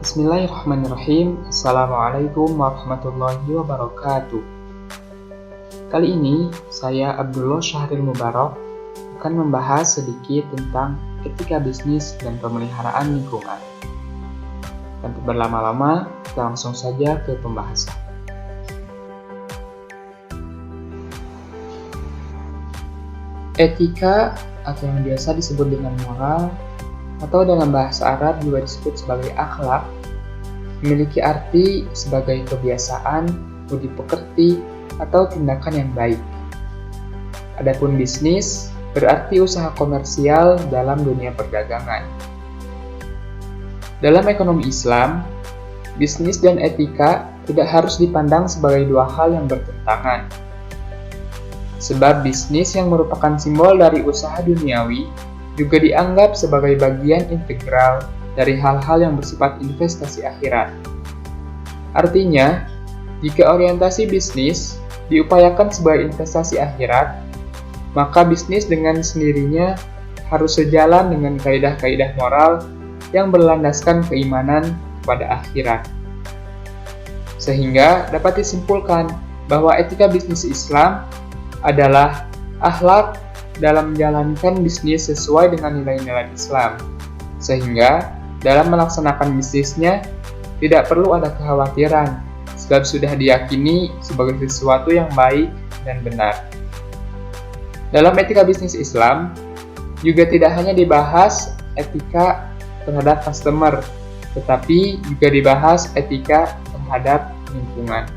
Bismillahirrahmanirrahim. Assalamualaikum warahmatullahi wabarakatuh. Kali ini saya Abdullah Syahril Mubarak akan membahas sedikit tentang etika bisnis dan pemeliharaan lingkungan. Tanpa berlama-lama, kita langsung saja ke pembahasan. Etika atau yang biasa disebut dengan moral atau dalam bahasa Arab juga disebut sebagai akhlak, memiliki arti sebagai kebiasaan, budi pekerti, atau tindakan yang baik. Adapun bisnis berarti usaha komersial dalam dunia perdagangan. Dalam ekonomi Islam, bisnis dan etika tidak harus dipandang sebagai dua hal yang bertentangan. Sebab bisnis yang merupakan simbol dari usaha duniawi juga dianggap sebagai bagian integral dari hal-hal yang bersifat investasi akhirat. Artinya, jika orientasi bisnis diupayakan sebagai investasi akhirat, maka bisnis dengan sendirinya harus sejalan dengan kaidah-kaidah moral yang berlandaskan keimanan kepada akhirat. Sehingga dapat disimpulkan bahwa etika bisnis Islam adalah akhlak dalam menjalankan bisnis sesuai dengan nilai-nilai Islam, sehingga dalam melaksanakan bisnisnya tidak perlu ada kekhawatiran, sebab sudah diyakini sebagai sesuatu yang baik dan benar. Dalam etika bisnis Islam, juga tidak hanya dibahas etika terhadap customer, tetapi juga dibahas etika terhadap lingkungan.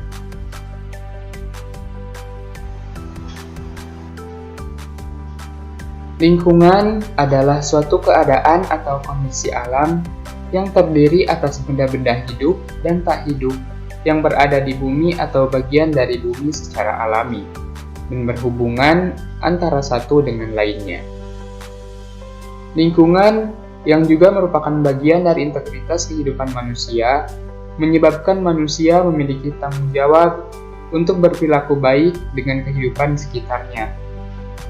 Lingkungan adalah suatu keadaan atau kondisi alam yang terdiri atas benda-benda hidup dan tak hidup yang berada di bumi atau bagian dari bumi secara alami dan berhubungan antara satu dengan lainnya. Lingkungan yang juga merupakan bagian dari integritas kehidupan manusia menyebabkan manusia memiliki tanggung jawab untuk berperilaku baik dengan kehidupan sekitarnya.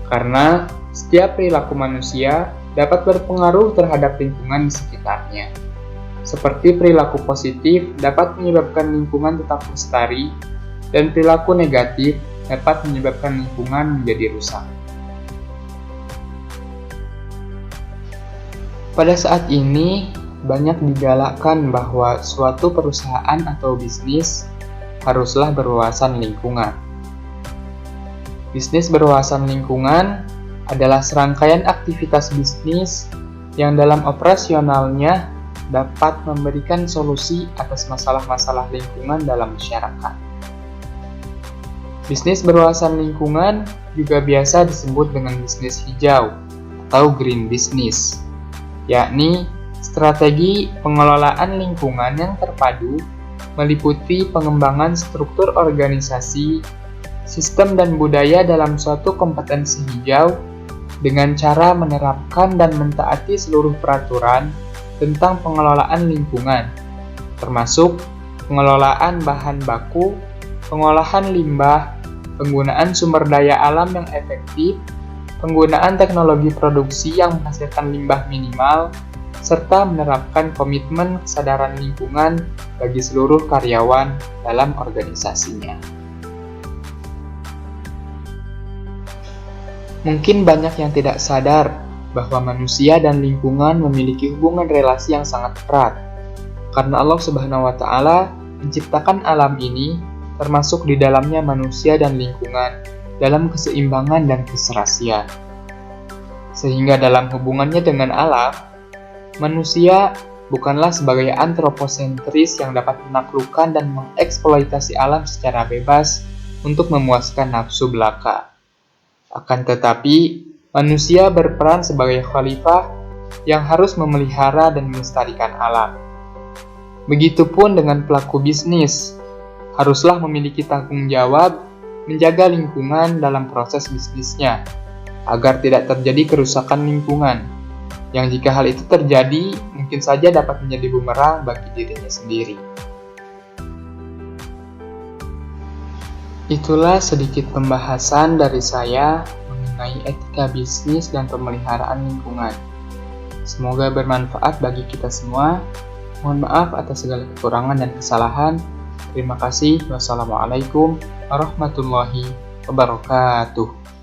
Karena setiap perilaku manusia dapat berpengaruh terhadap lingkungan di sekitarnya. Seperti perilaku positif dapat menyebabkan lingkungan tetap lestari, dan perilaku negatif dapat menyebabkan lingkungan menjadi rusak. Pada saat ini, banyak digalakkan bahwa suatu perusahaan atau bisnis haruslah berwawasan lingkungan. Bisnis berwawasan lingkungan adalah serangkaian aktivitas bisnis yang dalam operasionalnya dapat memberikan solusi atas masalah-masalah lingkungan dalam masyarakat. Bisnis berwawasan lingkungan juga biasa disebut dengan bisnis hijau atau green business, yakni strategi pengelolaan lingkungan yang terpadu meliputi pengembangan struktur organisasi, sistem dan budaya dalam suatu kompetensi hijau dengan cara menerapkan dan mentaati seluruh peraturan tentang pengelolaan lingkungan, termasuk pengelolaan bahan baku, pengolahan limbah, penggunaan sumber daya alam yang efektif, penggunaan teknologi produksi yang menghasilkan limbah minimal, serta menerapkan komitmen kesadaran lingkungan bagi seluruh karyawan dalam organisasinya. Mungkin banyak yang tidak sadar bahwa manusia dan lingkungan memiliki hubungan relasi yang sangat erat. Karena Allah Subhanahu wa Ta'ala menciptakan alam ini, termasuk di dalamnya manusia dan lingkungan, dalam keseimbangan dan keserasian. Sehingga dalam hubungannya dengan alam, manusia bukanlah sebagai antroposentris yang dapat menaklukkan dan mengeksploitasi alam secara bebas untuk memuaskan nafsu belaka. Akan tetapi, manusia berperan sebagai khalifah yang harus memelihara dan melestarikan alam. Begitupun dengan pelaku bisnis, haruslah memiliki tanggung jawab menjaga lingkungan dalam proses bisnisnya, agar tidak terjadi kerusakan lingkungan, yang jika hal itu terjadi, mungkin saja dapat menjadi bumerang bagi dirinya sendiri. Itulah sedikit pembahasan dari saya mengenai etika bisnis dan pemeliharaan lingkungan. Semoga bermanfaat bagi kita semua. Mohon maaf atas segala kekurangan dan kesalahan. Terima kasih. Wassalamualaikum warahmatullahi wabarakatuh.